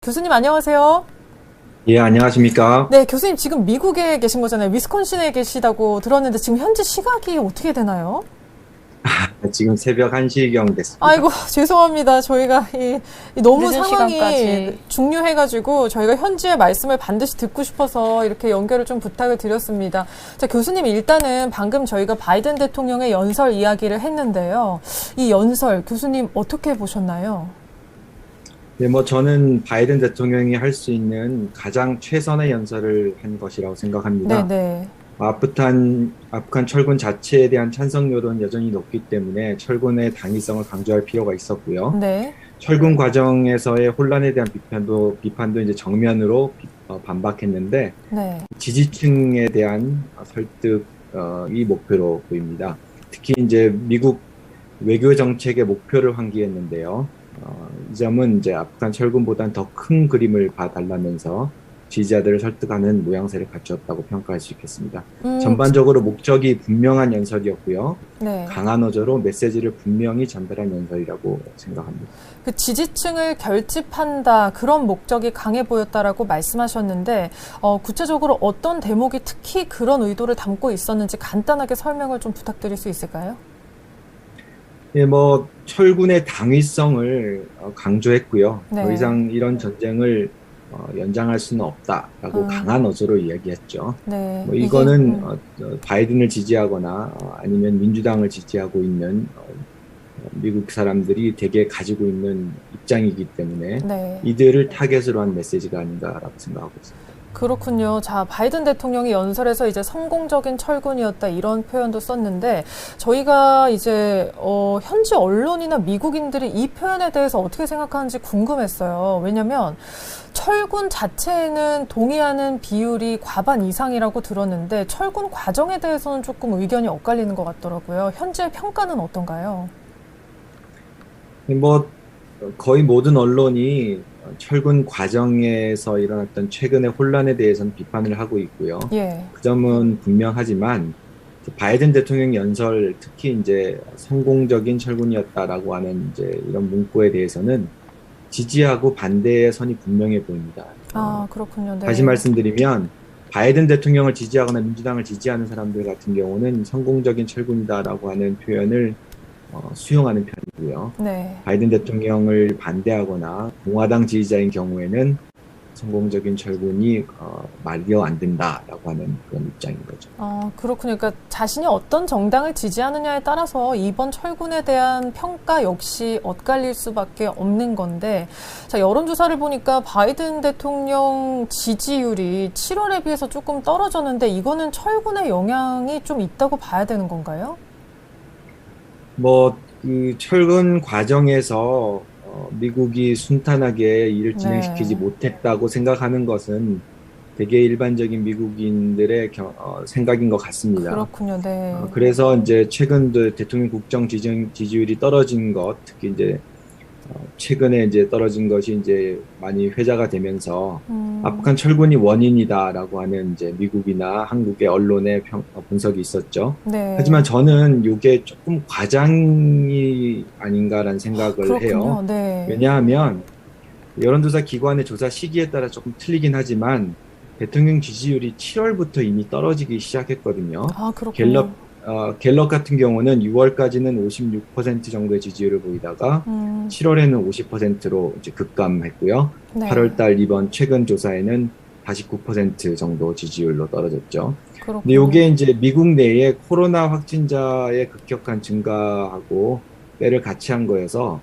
교수님 안녕하세요. 예, 안녕하십니까? 네, 교수님 지금 미국에 계신 거잖아요. 위스콘신에 계시다고 들었는데 지금 현지 시각이 어떻게 되나요? 지금 새벽 1시경 됐습니다. 아이고, 죄송합니다. 저희가 너무 늦은 상황이 시간까지. 중요해가지고 저희가 현지의 말씀을 반드시 듣고 싶어서 이렇게 연결을 좀 부탁을 드렸습니다. 자, 교수님 일단은 방금 저희가 바이든 대통령의 연설 이야기를 했는데요. 이 연설 교수님 어떻게 보셨나요? 네, 저는 바이든 대통령이 할 수 있는 가장 최선의 연설을 한 것이라고 생각합니다. 네네. 아프간 철군 자체에 대한 찬성률은 여전히 높기 때문에 철군의 당위성을 강조할 필요가 있었고요. 네. 철군 과정에서의 혼란에 대한 비판도 이제 정면으로 반박했는데 네. 지지층에 대한 설득이 목표로 보입니다. 특히 이제 미국 외교 정책의 목표를 환기했는데요. 이 점은 이제 아프간 철군보다는 더 큰 그림을 봐달라면서 지지자들을 설득하는 모양새를 갖추었다고 평가할 수 있겠습니다. 전반적으로 목적이 분명한 연설이었고요. 네. 강한 어조로 메시지를 분명히 전달한 연설이라고 생각합니다. 그 지지층을 결집한다 그런 목적이 강해 보였다라고 말씀하셨는데 구체적으로 어떤 대목이 특히 그런 의도를 담고 있었는지 간단하게 설명을 좀 부탁드릴 수 있을까요? 예, 철군의 당위성을 강조했고요. 네. 더 이상 이런 전쟁을 연장할 수는 없다라고 강한 어조로 이야기했죠. 네. 이거는 바이든을 지지하거나 아니면 민주당을 지지하고 있는 미국 사람들이 대개 가지고 있는 입장이기 때문에 네. 이들을 타겟으로 한 메시지가 아닌가라고 생각하고 있습니다. 그렇군요. 자, 바이든 대통령이 연설에서 이제 성공적인 철군이었다 이런 표현도 썼는데 저희가 이제 현지 언론이나 미국인들이 이 표현에 대해서 어떻게 생각하는지 궁금했어요. 왜냐하면 철군 자체에는 동의하는 비율이 과반 이상이라고 들었는데 철군 과정에 대해서는 조금 의견이 엇갈리는 것 같더라고요. 현지의 평가는 어떤가요? 거의 모든 언론이 철군 과정에서 일어났던 최근의 혼란에 대해서는 비판을 하고 있고요. 예. 그 점은 분명하지만 바이든 대통령 연설, 특히 이제 성공적인 철군이었다라고 하는 이제 이런 문구에 대해서는 지지하고 반대의 선이 분명해 보입니다. 아, 그렇군요. 네. 다시 말씀드리면 바이든 대통령을 지지하거나 민주당을 지지하는 사람들 같은 경우는 성공적인 철군이다라고 하는 표현을 수용하는 편이고요. 네. 바이든 대통령을 반대하거나 공화당 지지자인 경우에는 성공적인 철군이 말려 안 된다라고 하는 그런 입장인 거죠. 그렇군요. 그러니까 자신이 어떤 정당을 지지하느냐에 따라서 이번 철군에 대한 평가 역시 엇갈릴 수밖에 없는 건데, 자, 여론조사를 보니까 바이든 대통령 지지율이 7월에 비해서 조금 떨어졌는데 이거는 철군의 영향이 좀 있다고 봐야 되는 건가요? 그 철군 과정에서 미국이 순탄하게 일을 진행시키지 네. 못했다고 생각하는 것은 되게 일반적인 미국인들의 생각인 것 같습니다. 그렇군요. 네. 그래서 이제 최근 대통령 국정 지지율이 떨어진 것, 특히 이제 최근에 이제 떨어진 것이 이제 많이 회자가 되면서 아프간 철군이 원인이다라고 하는 이제 미국이나 한국의 언론의 분석이 있었죠. 네. 하지만 저는 이게 조금 과장이 아닌가라는 생각을 그렇군요. 해요. 네. 왜냐하면 여론조사 기관의 조사 시기에 따라 조금 틀리긴 하지만 대통령 지지율이 7월부터 이미 떨어지기 시작했거든요. 아, 그렇군요. 갤럽 같은 경우는 6월까지는 56% 정도의 지지율을 보이다가 7월에는 50%로 이제 급감했고요. 네. 8월 달 이번 최근 조사에는 다시 9% 정도 지지율로 떨어졌죠. 근데 그렇군요. 이게 이제 미국 내에 코로나 확진자의 급격한 증가하고 때를 같이 한 거여서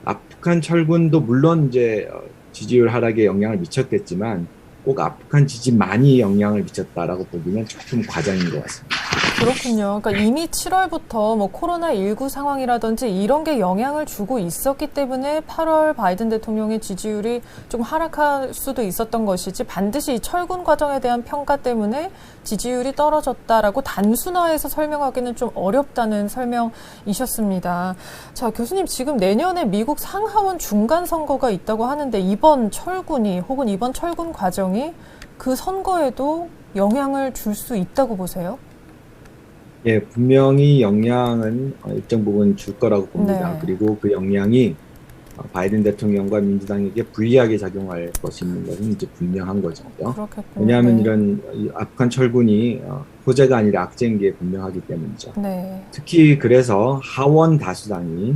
아프간 철군도 물론 이제 지지율 하락에 영향을 미쳤겠지만 꼭 아프간 지지만이 영향을 미쳤다라고 보기는 조금 과장인 것 같습니다. 그렇군요. 그러니까 이미 7월부터 뭐 코로나19 상황이라든지 이런 게 영향을 주고 있었기 때문에 8월 바이든 대통령의 지지율이 좀 하락할 수도 있었던 것이지 반드시 이 철군 과정에 대한 평가 때문에 지지율이 떨어졌다라고 단순화해서 설명하기는 좀 어렵다는 설명이셨습니다. 자, 교수님 지금 내년에 미국 상하원 중간 선거가 있다고 하는데 이번 철군이 혹은 이번 철군 과정이 그 선거에도 영향을 줄 수 있다고 보세요? 예, 분명히 영향은 일정 부분 줄 거라고 봅니다. 네. 그리고 그 영향이 바이든 대통령과 민주당에게 불리하게 작용할 것인 것은 이제 분명한 거죠. 그렇겠군요. 왜냐하면 네. 이런 아프간 철군이 호재가 아니라 악재인 게 분명하기 때문이죠. 네. 특히 그래서 하원 다수당이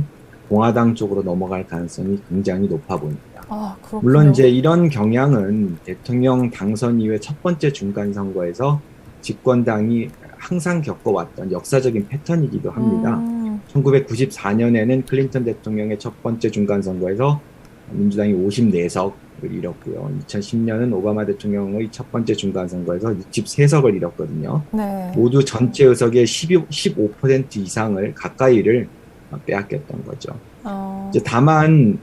공화당 쪽으로 넘어갈 가능성이 굉장히 높아 보입니다. 아, 물론 그렇군요. 이제 이런 경향은 대통령 당선 이후에 첫 번째 중간 선거에서 집권당이 항상 겪어왔던 역사적인 패턴이기도 합니다. 음, 1994년에는 클린턴 대통령의 첫 번째 중간 선거에서 민주당이 54석을 잃었고요. 2010년은 오바마 대통령의 첫 번째 중간 선거에서 63석을 잃었거든요. 네. 모두 전체 의석의 15% 이상을 가까이를 빼앗겼던 거죠. 이제 다만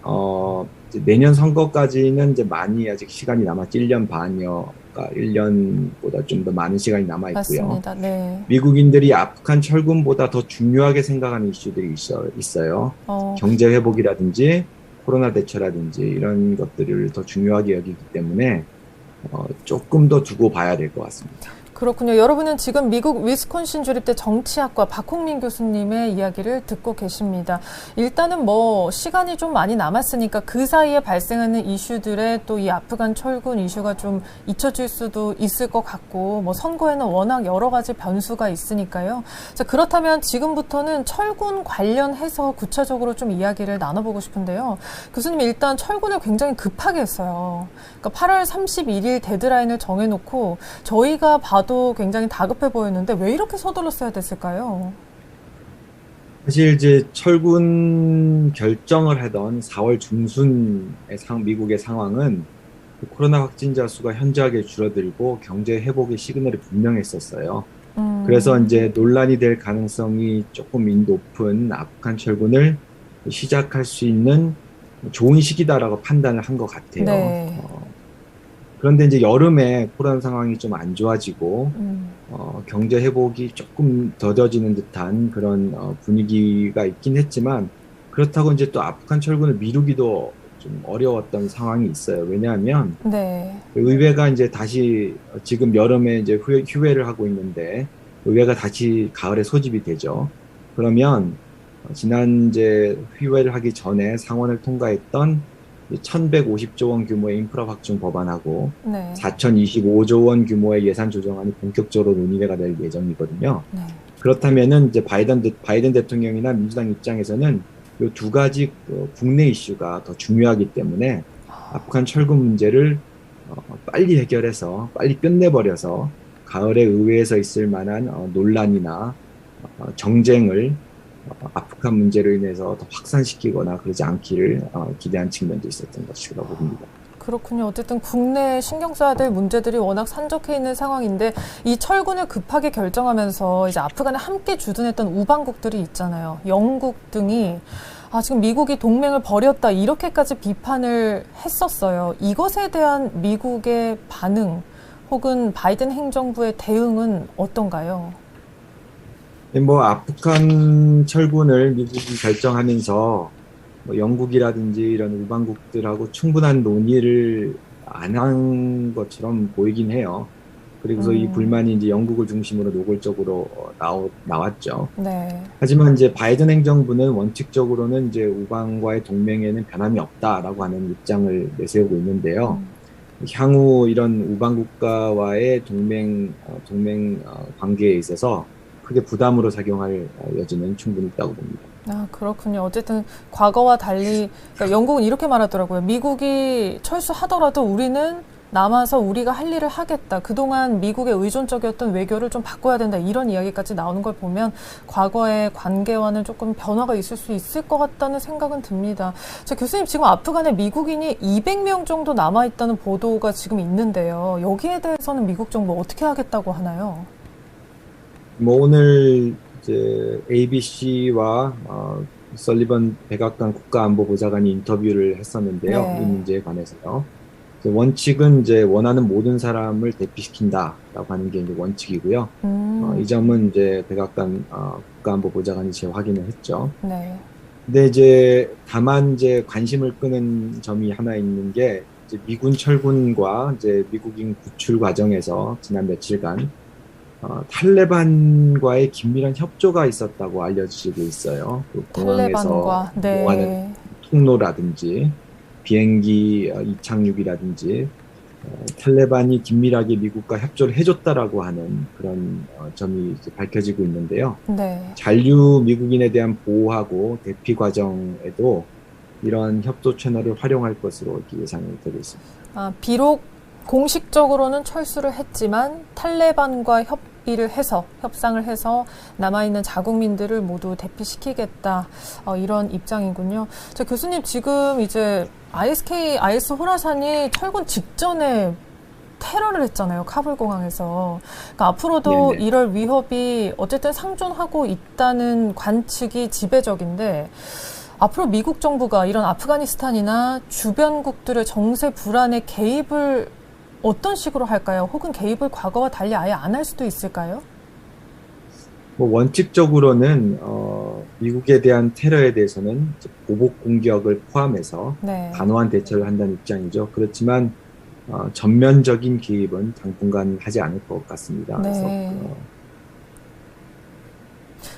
이제 내년 선거까지는 이제 많이 아직 시간이 남았지 1년 반여, 1년보다 좀 더 많은 시간이 남아 있고요. 맞습니다. 네. 미국인들이 아프간 철군보다 더 중요하게 생각하는 이슈들이 있어요. 경제 회복이라든지 코로나 대처라든지 이런 것들을 더 중요하게 여기기 때문에 조금 더 두고 봐야 될 것 같습니다. 그렇군요. 여러분은 지금 미국 위스콘신 주립대 정치학과 박홍민 교수님의 이야기를 듣고 계십니다. 일단은 뭐 시간이 좀 많이 남았으니까 그 사이에 발생하는 이슈들에 또 이 아프간 철군 이슈가 좀 잊혀질 수도 있을 것 같고 뭐 선거에는 워낙 여러 가지 변수가 있으니까요. 자, 그렇다면 지금부터는 철군 관련해서 구체적으로 좀 이야기를 나눠보고 싶은데요. 교수님 일단 철군을 굉장히 급하게 했어요. 그러니까 8월 31일 데드라인을 정해놓고 저희가 봐도 굉장히 다급해 보였는데 왜 이렇게 서둘렀어야 됐을까요? 사실 이제 철군 결정을 하던 4월 중순의 미국의 상황은 코로나 확진자 수가 현저하게 줄어들고 경제 회복의 시그널이 분명했었어요. 그래서 이제 논란이 될 가능성이 조금 높은 아프간 철군을 시작할 수 있는 좋은 시기다라고 판단을 한 것 같아요. 네. 그런데 이제 여름에 코로나 상황이 좀 안 좋아지고 경제 회복이 조금 더뎌지는 듯한 그런 분위기가 있긴 했지만 그렇다고 이제 또 아프간 철군을 미루기도 좀 어려웠던 상황이 있어요. 왜냐하면 네. 의회가 이제 다시 지금 여름에 이제 휴회를 하고 있는데 의회가 다시 가을에 소집이 되죠. 그러면 지난 이제 휴회를 하기 전에 상원을 통과했던 1,150조 원 규모의 인프라 확충 법안하고 네. 4,025조 원 규모의 예산 조정안이 본격적으로 논의가 될 예정이거든요. 네. 그렇다면은 이제 바이든 대통령이나 민주당 입장에서는 이 두 가지 국내 이슈가 더 중요하기 때문에 아프간 철군 문제를 빨리 해결해서 빨리 끝내버려서 가을에 의회에서 있을 만한 논란이나 정쟁을 아프간 문제로 인해서 더 확산시키거나 그러지 않기를 기대한 측면도 있었던 것이라고 봅니다. 그렇군요. 어쨌든 국내에 신경 써야 될 문제들이 워낙 산적해 있는 상황인데 이 철군을 급하게 결정하면서 이제 아프간에 함께 주둔했던 우방국들이 있잖아요. 영국 등이 지금 미국이 동맹을 버렸다 이렇게까지 비판을 했었어요. 이것에 대한 미국의 반응 혹은 바이든 행정부의 대응은 어떤가요? 뭐 아프간 철군을 미국이 결정하면서 뭐 영국이라든지 이런 우방국들하고 충분한 논의를 안 한 것처럼 보이긴 해요. 그리고서 이 불만이 이제 영국을 중심으로 노골적으로 나왔죠. 네. 하지만 이제 바이든 행정부는 원칙적으로는 이제 우방과의 동맹에는 변함이 없다라고 하는 입장을 내세우고 있는데요. 향후 이런 우방 국가와의 동맹 관계에 있어서 크게 부담으로 작용할 여지는 충분히 있다고 봅니다. 그렇군요. 어쨌든 과거와 달리 그러니까 영국은 이렇게 말하더라고요. 미국이 철수하더라도 우리는 남아서 우리가 할 일을 하겠다. 그동안 미국의 의존적이었던 외교를 좀 바꿔야 된다. 이런 이야기까지 나오는 걸 보면 과거의 관계와는 조금 변화가 있을 수 있을 것 같다는 생각은 듭니다. 자, 교수님 지금 아프간에 미국인이 200명 정도 남아있다는 보도가 지금 있는데요. 여기에 대해서는 미국 정부 어떻게 하겠다고 하나요? 뭐 오늘 이제 ABC와 설리번 백악관 국가안보보좌관이 인터뷰를 했었는데요. 네. 이 문제에 관해서요. 원칙은 이제 원하는 모든 사람을 대피시킨다라고 하는 게 이제 원칙이고요. 이 점은 이제 백악관 국가안보보좌관이 재확인을 했죠. 네. 근데 이제 다만 이제 관심을 끄는 점이 하나 있는 게 이제 미군 철군과 이제 미국인 구출 과정에서 지난 며칠간 탈레반과의 긴밀한 협조가 있었다고 알려지고 있어요. 그 공항에서 탈레반과, 네. 통로라든지 비행기 이착륙이라든지 탈레반이 긴밀하게 미국과 협조를 해줬다라고 하는 그런 점이 이제 밝혀지고 있는데요. 네. 잔류 미국인에 대한 보호하고 대피 과정에도 이런 협조 채널을 활용할 것으로 이렇게 예상이 되고 있습니다. 비록 공식적으로는 철수를 했지만 탈레반과 협상을 해서 남아있는 자국민들을 모두 대피시키겠다. 이런 입장이군요. 자, 교수님, 지금 이제 IS 호라산이 철군 직전에 테러를 했잖아요. 카불 공항에서. 그러니까 앞으로도 네네. 이럴 위협이 어쨌든 상존하고 있다는 관측이 지배적인데, 앞으로 미국 정부가 이런 아프가니스탄이나 주변국들의 정세 불안에 개입을 어떤 식으로 할까요? 혹은 개입을 과거와 달리 아예 안 할 수도 있을까요? 뭐 원칙적으로는 미국에 대한 테러에 대해서는 보복 공격을 포함해서 네. 단호한 대처를 한다는 입장이죠. 그렇지만 전면적인 개입은 당분간 하지 않을 것 같습니다. 네. 그래서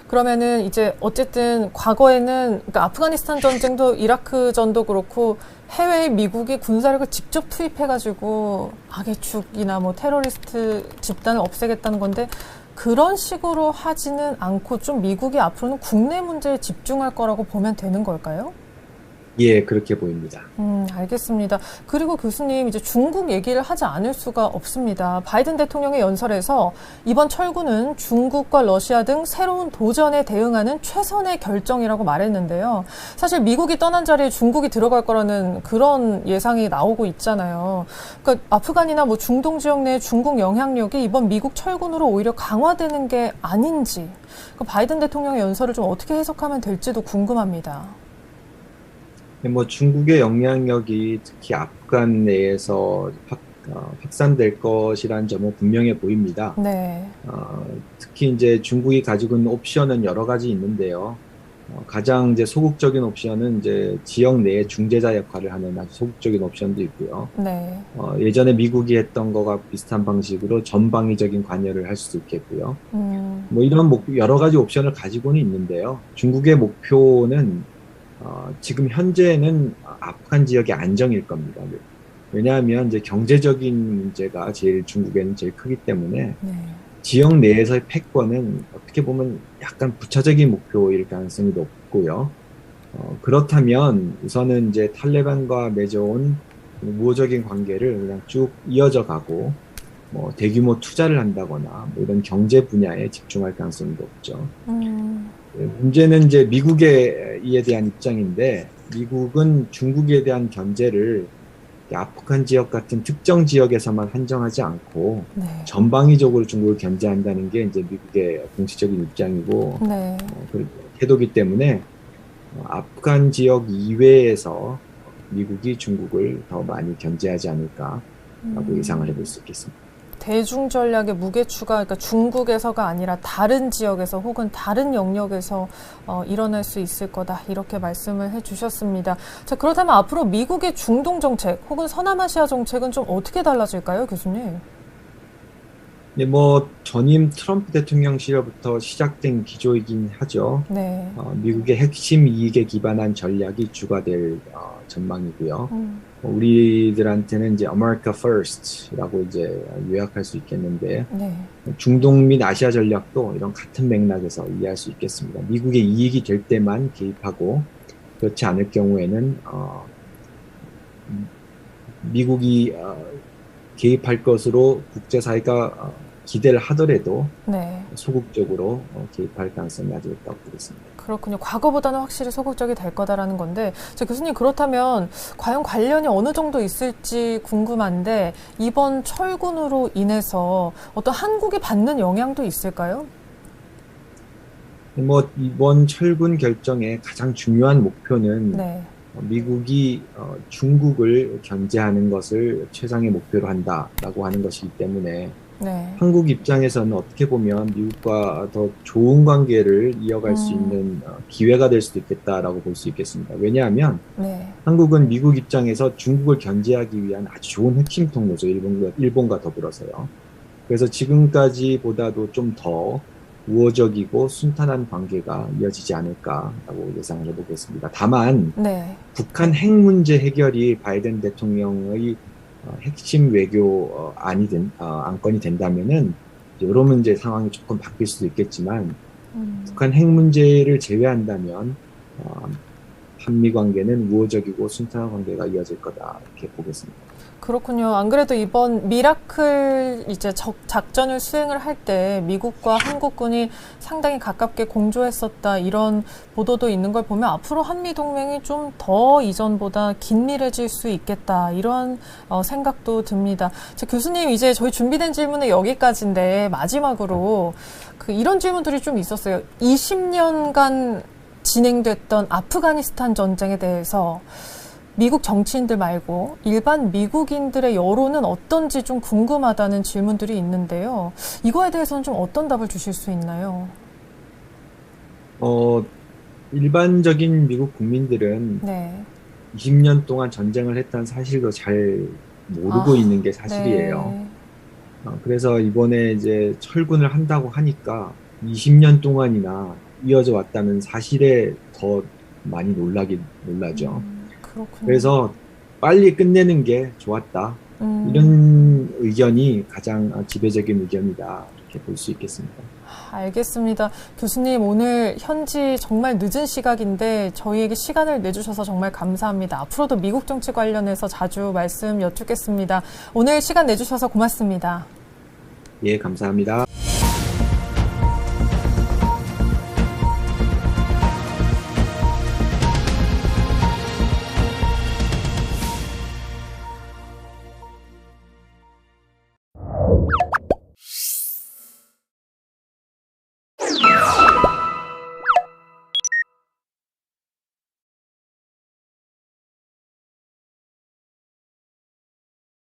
그러면은 이제 어쨌든 과거에는 그러니까 아프가니스탄 전쟁도 이라크 전도 그렇고 해외에 미국이 군사력을 직접 투입해가지고 악의 축이나 뭐 테러리스트 집단을 없애겠다는 건데 그런 식으로 하지는 않고 좀 미국이 앞으로는 국내 문제에 집중할 거라고 보면 되는 걸까요? 예, 그렇게 보입니다. 알겠습니다. 그리고 교수님, 이제 중국 얘기를 하지 않을 수가 없습니다. 바이든 대통령의 연설에서 이번 철군은 중국과 러시아 등 새로운 도전에 대응하는 최선의 결정이라고 말했는데요. 사실 미국이 떠난 자리에 중국이 들어갈 거라는 그런 예상이 나오고 있잖아요. 그러니까 아프간이나 뭐 중동 지역 내 중국 영향력이 이번 미국 철군으로 오히려 강화되는 게 아닌지, 그러니까 바이든 대통령의 연설을 좀 어떻게 해석하면 될지도 궁금합니다. 뭐 중국의 영향력이 특히 아프간 내에서 확산될 것이라는 점은 분명해 보입니다. 네. 특히 이제 중국이 가지고 있는 옵션은 여러 가지 있는데요. 가장 이제 소극적인 옵션은 이제 지역 내의 중재자 역할을 하는 아주 소극적인 옵션도 있고요. 네. 예전에 미국이 했던 거가 비슷한 방식으로 전방위적인 관여를 할 수도 있겠고요. 뭐 이런 여러 가지 옵션을 가지고는 있는데요. 중국의 목표는 지금 현재는 아프간 지역의 안정일 겁니다. 왜냐하면 이제 경제적인 문제가 중국에는 제일 크기 때문에 네. 지역 내에서의 패권은 어떻게 보면 약간 부차적인 목표일 가능성이 높고요. 그렇다면 우선은 이제 탈레반과 맺어온 우호적인 관계를 그냥 쭉 이어져 가고 뭐 대규모 투자를 한다거나 뭐 이런 경제 분야에 집중할 가능성이 높죠. 문제는 이제 미국에 이에 대한 입장인데 미국은 중국에 대한 견제를 아프간 지역 같은 특정 지역에서만 한정하지 않고 네. 전방위적으로 중국을 견제한다는 게 이제 미국의 공식적인 입장이고 네. 태도기 때문에 아프간 지역 이외에서 미국이 중국을 더 많이 견제하지 않을까라고 예상을 해볼 수 있겠습니다. 대중 전략의 무게추가 그러니까 중국에서가 아니라 다른 지역에서 혹은 다른 영역에서 일어날 수 있을 거다 이렇게 말씀을 해주셨습니다. 자, 그렇다면 앞으로 미국의 중동 정책 혹은 서남아시아 정책은 좀 어떻게 달라질까요, 교수님? 네, 뭐 전임 트럼프 대통령 시절부터 시작된 기조이긴 하죠. 네. 미국의 핵심 이익에 기반한 전략이 주가 될 전망이고요. 우리들한테는 이제 America First라고 이제 요약할 수 있겠는데, 네. 중동 및 아시아 전략도 이런 같은 맥락에서 이해할 수 있겠습니다. 미국의 이익이 될 때만 개입하고, 그렇지 않을 경우에는 미국이 개입할 것으로 국제사회가 기대를 하더라도 네. 소극적으로 개입할 가능성이 아주 있다고 보겠습니다. 그렇군요. 과거보다는 확실히 소극적이 될 거다라는 건데, 자, 교수님 그렇다면 과연 관련이 어느 정도 있을지 궁금한데 이번 철군으로 인해서 어떤 한국이 받는 영향도 있을까요? 뭐 이번 철군 결정의 가장 중요한 목표는 네. 미국이 중국을 견제하는 것을 최상의 목표로 한다라고 하는 것이기 때문에 네. 한국 입장에서는 어떻게 보면 미국과 더 좋은 관계를 이어갈 수 있는 기회가 될 수도 있겠다라고 볼 수 있겠습니다. 왜냐하면 네. 한국은 미국 입장에서 중국을 견제하기 위한 아주 좋은 핵심 통로죠. 일본과 더불어서요. 그래서 지금까지보다도 좀 더 우호적이고 순탄한 관계가 이어지지 않을까라고 예상을 해보겠습니다. 다만 네. 북한 핵 문제 해결이 바이든 대통령의 핵심 외교 안건이 된다면은 여러 문제 상황이 조금 바뀔 수도 있겠지만 북한 핵 문제를 제외한다면 한미 관계는 우호적이고 순탄한 관계가 이어질 거다 이렇게 보겠습니다. 그렇군요. 안 그래도 이번 미라클 이제 작전을 수행을 할 때 미국과 한국군이 상당히 가깝게 공조했었다 이런 보도도 있는 걸 보면 앞으로 한미 동맹이 좀 더 이전보다 긴밀해질 수 있겠다 이런 생각도 듭니다. 교수님 이제 저희 준비된 질문은 여기까지인데 마지막으로 이런 질문들이 좀 있었어요. 20년간 진행됐던 아프가니스탄 전쟁에 대해서 미국 정치인들 말고 일반 미국인들의 여론은 어떤지 좀 궁금하다는 질문들이 있는데요. 이거에 대해서는 좀 어떤 답을 주실 수 있나요? 일반적인 미국 국민들은 네. 20년 동안 전쟁을 했다는 사실도 잘 모르고 있는 게 사실이에요. 네. 그래서 이번에 이제 철군을 한다고 하니까 20년 동안이나 이어져 왔다는 사실에 더 많이 놀라죠. 그렇군요. 그래서 빨리 끝내는 게 좋았다. 이런 의견이 가장 지배적인 의견이다. 이렇게 볼 수 있겠습니다. 알겠습니다. 교수님 오늘 현지 정말 늦은 시각인데 저희에게 시간을 내주셔서 정말 감사합니다. 앞으로도 미국 정치 관련해서 자주 말씀 여쭙겠습니다. 오늘 시간 내주셔서 고맙습니다. 예, 감사합니다.